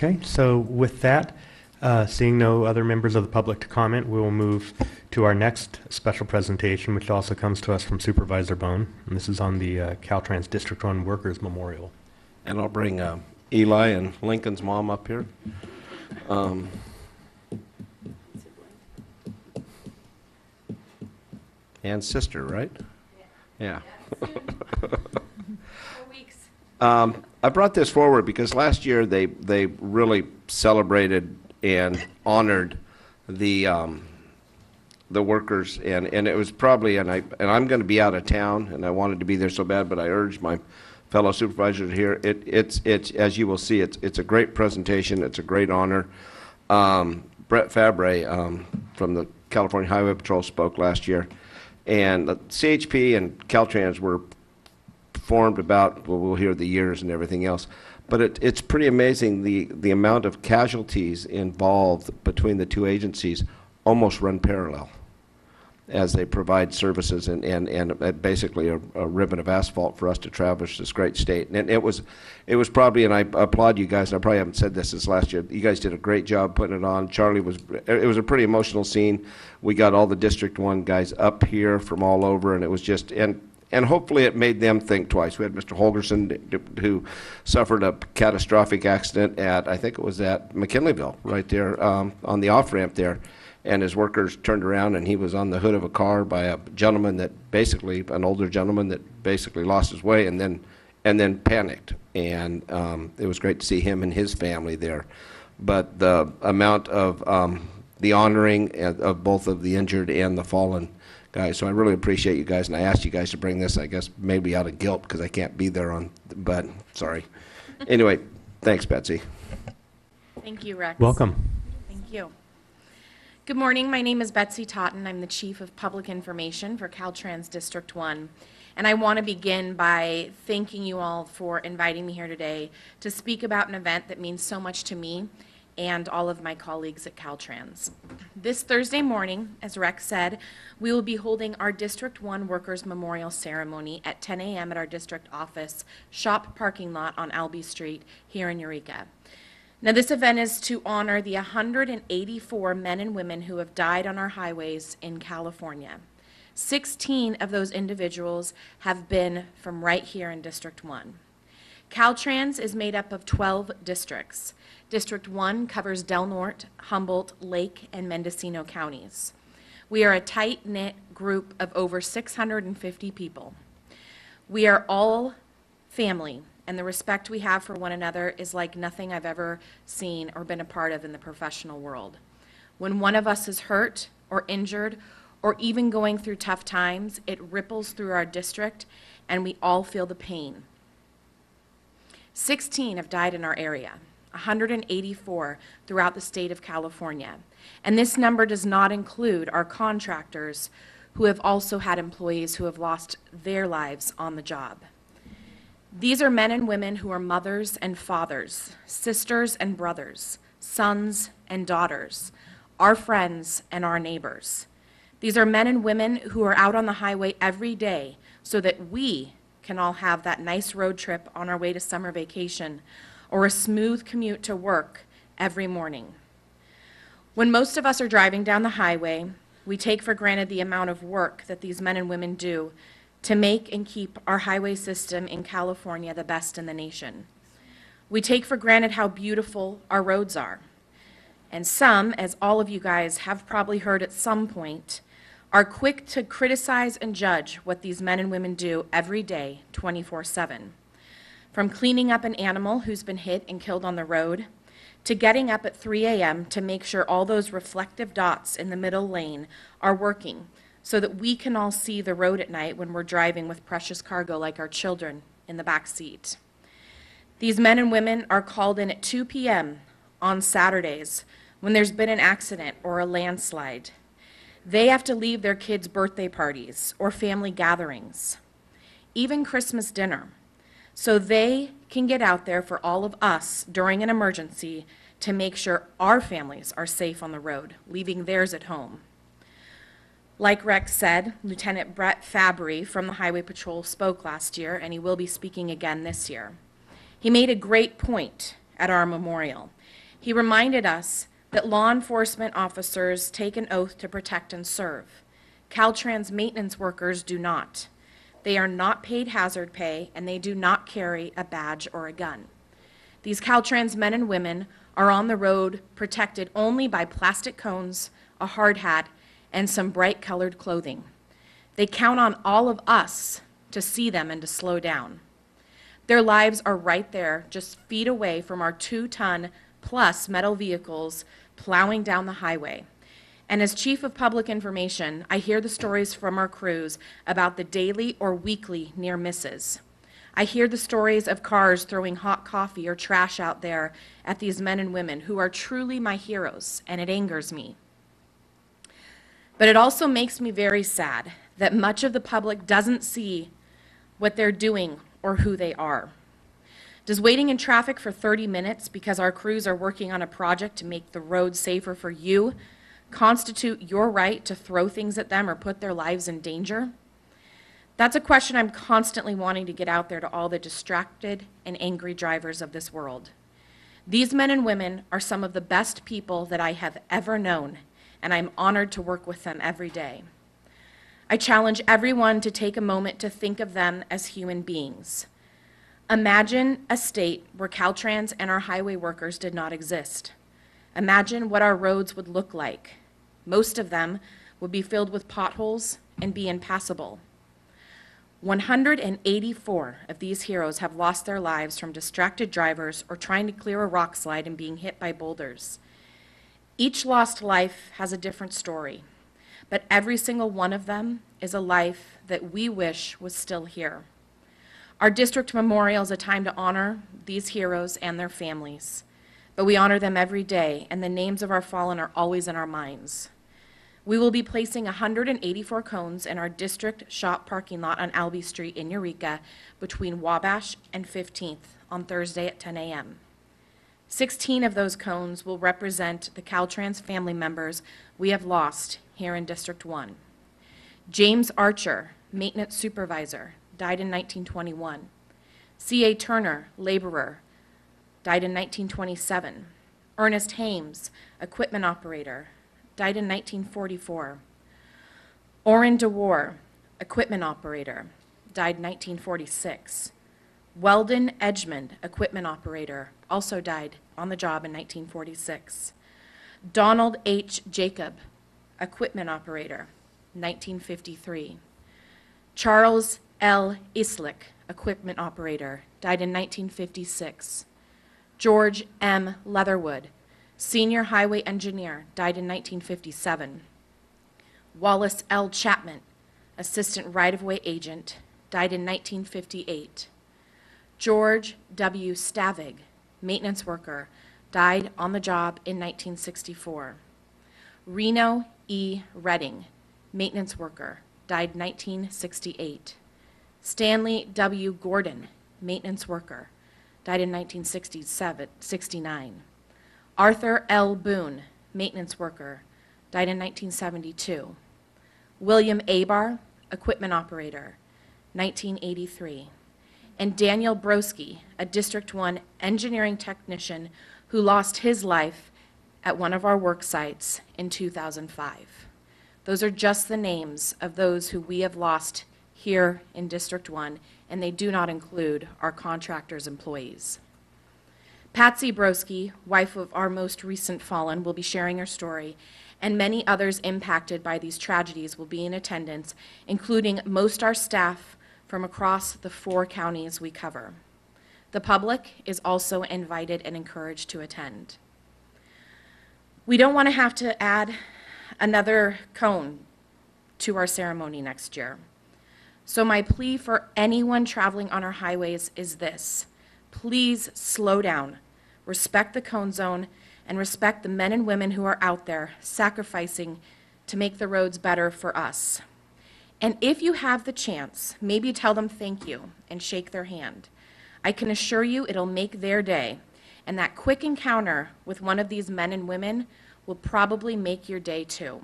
Okay, so with that, seeing no other members of the public to comment, we will move to our next special presentation, which also comes to us from Supervisor Bone. And this is on the Caltrans District 1 Workers Memorial. And I'll bring Eli and Lincoln's mom up here. And sister, right? Yeah. I brought this forward because last year they really celebrated and honored the workers, and it was probably, and I'm going to be out of town, and I wanted to be there so bad, but I urged my fellow supervisors here. It's as you will see, it's a great presentation. It's a great honor. Brett Fabre from the California Highway Patrol spoke last year, and the CHP and Caltrans were formed about, well, we'll hear the years and everything else, but it's pretty amazing the amount of casualties involved between the two agencies almost run parallel as they provide services and basically a ribbon of asphalt for us to traverse this great state. And it was probably, and I applaud you guys, and I probably haven't said this since last year, you guys did a great job putting it on. Charlie it was a pretty emotional scene. We got all the District 1 guys up here from all over, and it was just, and hopefully it made them think twice. We had Mr. Holgerson, who suffered a catastrophic accident at, I think it was at McKinleyville, right there on the off-ramp there. And his workers turned around, and he was on the hood of a car by a gentleman that basically, an older gentleman that basically lost his way and then panicked. And it was great to see him and his family there. But the amount of the honoring of both of the injured and the fallen guys. So I really appreciate you guys, and I asked you guys to bring this, I guess, maybe out of guilt because I can't be there but sorry. Anyway, thanks, Betsy. Thank you, Rex. Welcome. Thank you. Good morning. My name is Betsy Totten. I'm the Chief of Public Information for Caltrans District 1. And I want to begin by thanking you all for inviting me here today to speak about an event that means so much to me and all of my colleagues at Caltrans. This Thursday morning, as Rex said, we will be holding our District 1 Workers Memorial Ceremony at 10 a.m. at our district office shop parking lot on Albee Street here in Eureka. Now, this event is to honor the 184 men and women who have died on our highways in California. 16 of those individuals have been from right here in District 1. Caltrans is made up of 12 districts. District 1 covers Del Norte, Humboldt, Lake, and Mendocino counties. We are a tight-knit group of over 650 people. We are all family, and the respect we have for one another is like nothing I've ever seen or been a part of in the professional world. When one of us is hurt or injured or even going through tough times, it ripples through our district, and we all feel the pain. 16 have died in our area. 184 throughout the state of California. And this number does not include our contractors who have also had employees who have lost their lives on the job. These are men and women who are mothers and fathers, sisters and brothers, sons and daughters, our friends and our neighbors. These are men and women who are out on the highway every day so that we can all have that nice road trip on our way to summer vacation or a smooth commute to work every morning. When most of us are driving down the highway, we take for granted the amount of work that these men and women do to make and keep our highway system in California the best in the nation. We take for granted how beautiful our roads are. And some, as all of you guys have probably heard at some point, are quick to criticize and judge what these men and women do every day, 24/7. From cleaning up an animal who's been hit and killed on the road, to getting up at 3 a.m. to make sure all those reflective dots in the middle lane are working so that we can all see the road at night when we're driving with precious cargo like our children in the back seat. These men and women are called in at 2 p.m. on Saturdays when there's been an accident or a landslide. They have to leave their kids' birthday parties or family gatherings, even Christmas dinner, so they can get out there for all of us during an emergency to make sure our families are safe on the road, leaving theirs at home. Like Rex said, Lieutenant Brett Fabre from the Highway Patrol spoke last year, and he will be speaking again this year. He made a great point at our memorial. He reminded us that law enforcement officers take an oath to protect and serve. Caltrans maintenance workers do not. They are not paid hazard pay, and they do not carry a badge or a gun. These Caltrans men and women are on the road protected only by plastic cones, a hard hat, and some bright-colored clothing. They count on all of us to see them and to slow down. Their lives are right there, just feet away from our 2-ton-plus metal vehicles plowing down the highway. And as Chief of Public Information, I hear the stories from our crews about the daily or weekly near misses. I hear the stories of cars throwing hot coffee or trash out there at these men and women who are truly my heroes, and it angers me. But it also makes me very sad that much of the public doesn't see what they're doing or who they are. Does waiting in traffic for 30 minutes because our crews are working on a project to make the road safer for you constitute your right to throw things at them or put their lives in danger? That's a question I'm constantly wanting to get out there to all the distracted and angry drivers of this world. These men and women are some of the best people that I have ever known, and I'm honored to work with them every day. I challenge everyone to take a moment to think of them as human beings. Imagine a state where Caltrans and our highway workers did not exist. Imagine what our roads would look like. Most of them would be filled with potholes and be impassable. 184 of these heroes have lost their lives from distracted drivers or trying to clear a rock slide and being hit by boulders. Each lost life has a different story, but every single one of them is a life that we wish was still here. Our district memorial is a time to honor these heroes and their families, but we honor them every day, and the names of our fallen are always in our minds. We will be placing 184 cones in our district shop parking lot on Albee Street in Eureka between Wabash and 15th on Thursday at 10 a.m. 16 of those cones will represent the Caltrans family members we have lost here in District 1. James Archer, maintenance supervisor, died in 1921. C.A. Turner, laborer, died in 1927. Ernest Hames, equipment operator, died in 1944. Orrin DeWar, equipment operator, died in 1946. Weldon Edgmond, equipment operator, also died on the job in 1946. Donald H. Jacob, equipment operator, 1953. Charles L. Islick, equipment operator, died in 1956. George M. Leatherwood, senior highway engineer, died in 1957. Wallace L. Chapman, assistant right-of-way agent, died in 1958. George W. Stavig, maintenance worker, died on the job in 1964. Reno E. Redding, maintenance worker, died 1968. Stanley W. Gordon, maintenance worker, died in 1969. Arthur L. Boone, maintenance worker, died in 1972. William Abar, equipment operator, 1983. And Daniel Broski, a District 1 engineering technician who lost his life at one of our work sites in 2005. Those are just the names of those who we have lost here in District 1, and they do not include our contractors' employees. Patsy Broski, wife of our most recent fallen, will be sharing her story, and many others impacted by these tragedies will be in attendance, including most our staff from across the 4 counties we cover. The public is also invited and encouraged to attend. We don't want to have to add another cone to our ceremony next year. So my plea for anyone traveling on our highways is this: please slow down, respect the cone zone, and respect the men and women who are out there sacrificing to make the roads better for us. And if you have the chance, maybe tell them thank you and shake their hand. I can assure you it'll make their day, and that quick encounter with one of these men and women will probably make your day too.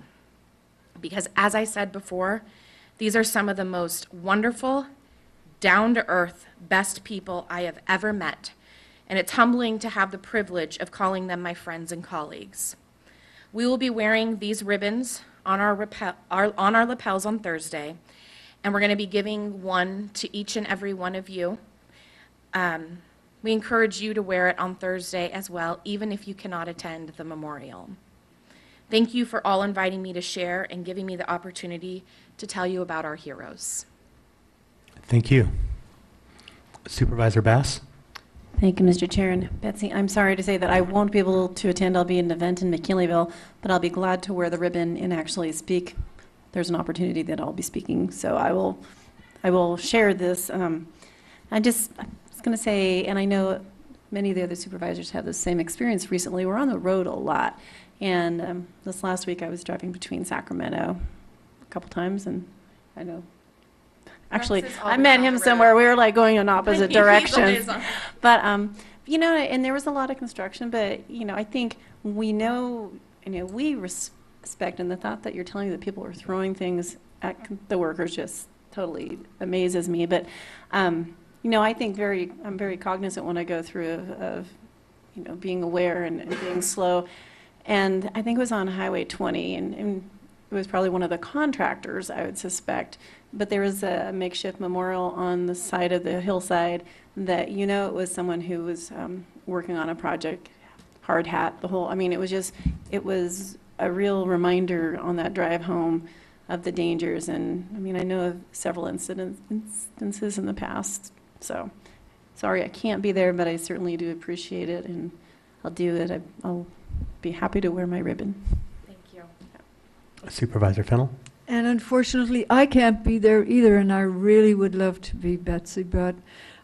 Because as I said before, these are some of the most wonderful, down-to-earth, best people I have ever met, and it's humbling to have the privilege of calling them my friends and colleagues. We will be wearing these ribbons on our lapels on Thursday, and we're going to be giving one to each and every one of you. We encourage you to wear it on Thursday as well, even if you cannot attend the memorial. Thank you for all inviting me to share and giving me the opportunity to tell you about our heroes. Thank you. Supervisor Bass? Thank you, Mr. Chair. And Betsy, I'm sorry to say that I won't be able to attend. I'll be at an event in McKinleyville, but I'll be glad to wear the ribbon and actually speak. There's an opportunity that I'll be speaking, so I will share this. I was going to say, and I know many of the other supervisors have the same experience recently. We're on the road a lot, and this last week I was driving between Sacramento a couple times, and I know. Actually, I met him somewhere. We were like going in opposite directions. But, and there was a lot of construction, but, I think we know, we respect, and the thought that you're telling me that people are throwing things at the workers just totally amazes me. But, I think I'm very cognizant when I go through of being aware and being slow. And I think it was on Highway 20, and it was probably one of the contractors, I would suspect. But there was a makeshift memorial on the side of the hillside that, it was someone who was working on a project, hard hat, it was a real reminder on that drive home of the dangers. And I know of several instances in the past. So sorry I can't be there, but I certainly do appreciate it, and I'll do it. I'll be happy to wear my ribbon. Thank you. Supervisor Fennell? And unfortunately, I can't be there either, and I really would love to be, Betsy, but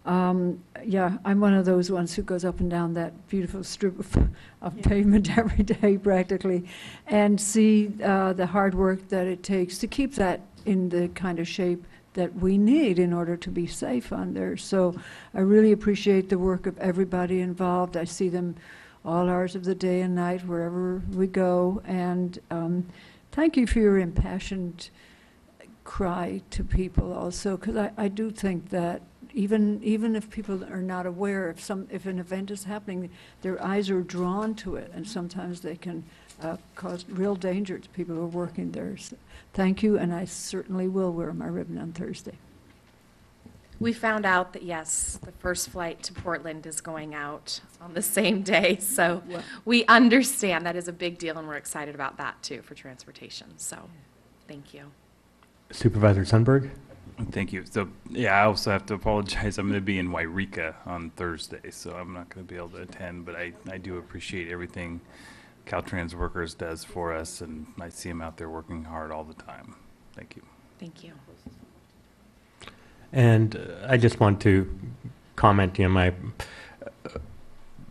yeah, I'm one of those ones who goes up and down that beautiful strip of pavement every day practically, and see the hard work that it takes to keep that in the kind of shape that we need in order to be safe on there. So I really appreciate the work of everybody involved. I see them all hours of the day and night, wherever we go, and thank you for your impassioned cry to people also, because I do think that even if people are not aware, if an event is happening, their eyes are drawn to it, and sometimes they can cause real danger to people who are working there. So thank you, and I certainly will wear my ribbon on Thursday. We found out that, yes, the first flight to Portland is going out on the same day, so we understand that is a big deal, and we're excited about that, too, for transportation. So thank you. Supervisor Sundberg? Thank you. So, yeah, I also have to apologize. I'm going to be in Wairika on Thursday, so I'm not going to be able to attend, but I do appreciate everything Caltrans Workers does for us, and I see them out there working hard all the time. Thank you. Thank you. And I just want to comment, my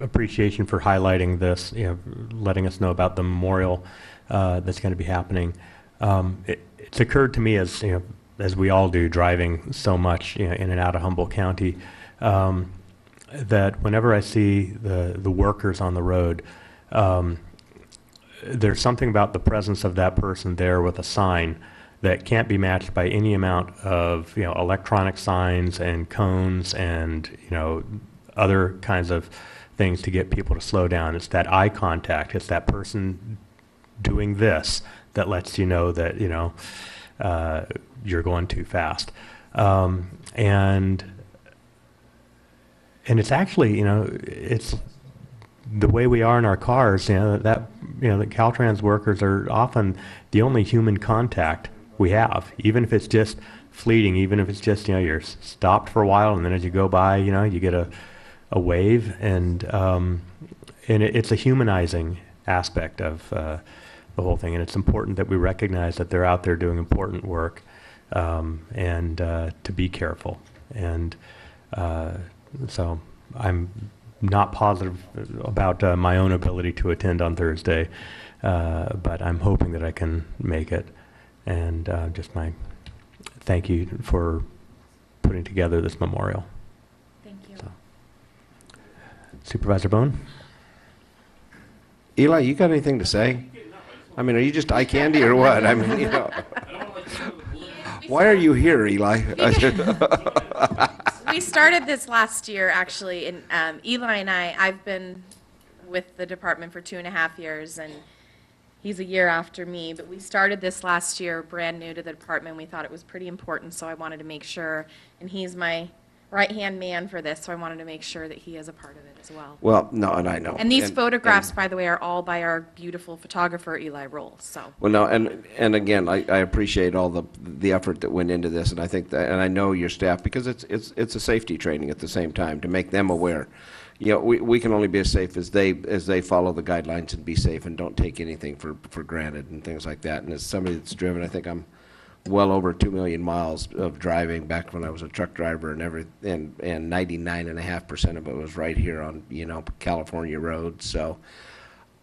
appreciation for highlighting this, letting us know about the memorial that's going to be happening. It's occurred to me as we all do, driving so much in and out of Humboldt County, that whenever I see the workers on the road, there's something about the presence of that person there with a sign that can't be matched by any amount of electronic signs and cones and other kinds of things to get people to slow down. It's that eye contact. It's that person doing this that lets you know that you're going too fast. And it's actually it's the way we are in our cars. The Caltrans workers are often the only human contact we have, even if it's just fleeting, even if it's just you're stopped for a while, and then as you go by, you get a wave, and it's a humanizing aspect of the whole thing, and it's important that we recognize that they're out there doing important work, and to be careful. And so I'm not positive about my own ability to attend on Thursday, but I'm hoping that I can make it. And just my thank you for putting together this memorial. Thank you. So. Supervisor Bone? Eli, you got anything to say? Are you just eye candy or what? Why are you here, Eli? We We started this last year, actually, and Eli and I've been with the department for 2.5 years, and he's a year after me, but we started this last year, brand new to the department. We thought it was pretty important, so I wanted to make sure, and he's my right-hand man for this, so I wanted to make sure that he is a part of it as well. Well, no, and I know. And these photographs, by the way, are all by our beautiful photographer, Eli Roll, so. Well, no, and again, I appreciate all the effort that went into this, and I think that, and I know your staff, because it's a safety training at the same time, to make them aware. You know, we can only be as safe as they follow the guidelines and be safe and don't take anything for granted and things like that. And as somebody that's driven, I think I'm well over 2 million miles of driving back when I was a truck driver, and 99.5% of it was right here on, you know, California roads. So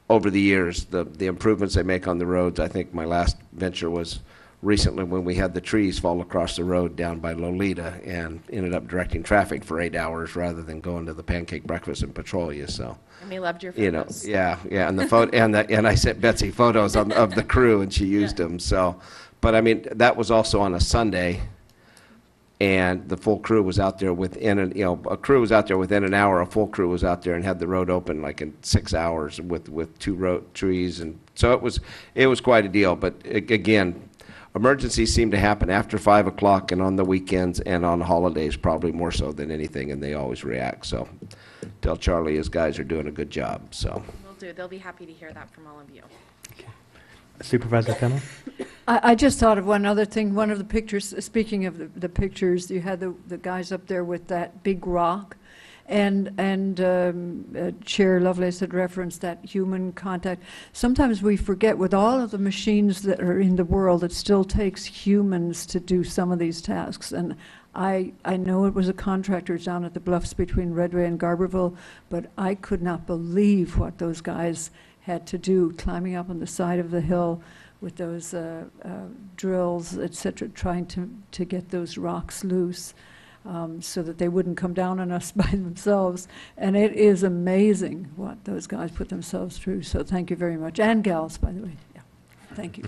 over the years, the improvements they make on the roads, I think my last venture was recently when we had the trees fall across the road down by Lolita and ended up directing traffic for 8 hours rather than going to the pancake breakfast in Petrolia. So, And we loved your you know, photos. yeah, and the photo, and I sent Betsy photos of the crew, and she used them. So, but I mean, that was also on a Sunday, and the full crew was out there within a crew was out there within an hour. A full crew was out there and had the road open like in 6 hours with 2 trees, and so it was quite a deal. But again, emergencies seem to happen after 5 o'clock and on the weekends and on holidays, probably more so than anything, and they always react. So tell Charlie his guys are doing a good job. So Will do. They'll be happy to hear that from all of you. Supervisor Fennell? I just thought of one other thing. One of the pictures, speaking of the pictures, you had the guys up there with that big rock. And Chair Lovelace had referenced that human contact. Sometimes we forget, with all of the machines that are in the world, it still takes humans to do some of these tasks. And I know it was a contractor down at the bluffs between Redway and Garberville, but I could not believe what those guys had to do, climbing up on the side of the hill with those drills, et cetera, trying to get those rocks loose. So that they wouldn't come down on us by themselves. And it is amazing what those guys put themselves through. So thank you very much. And gals, by the way. Yeah. Thank you.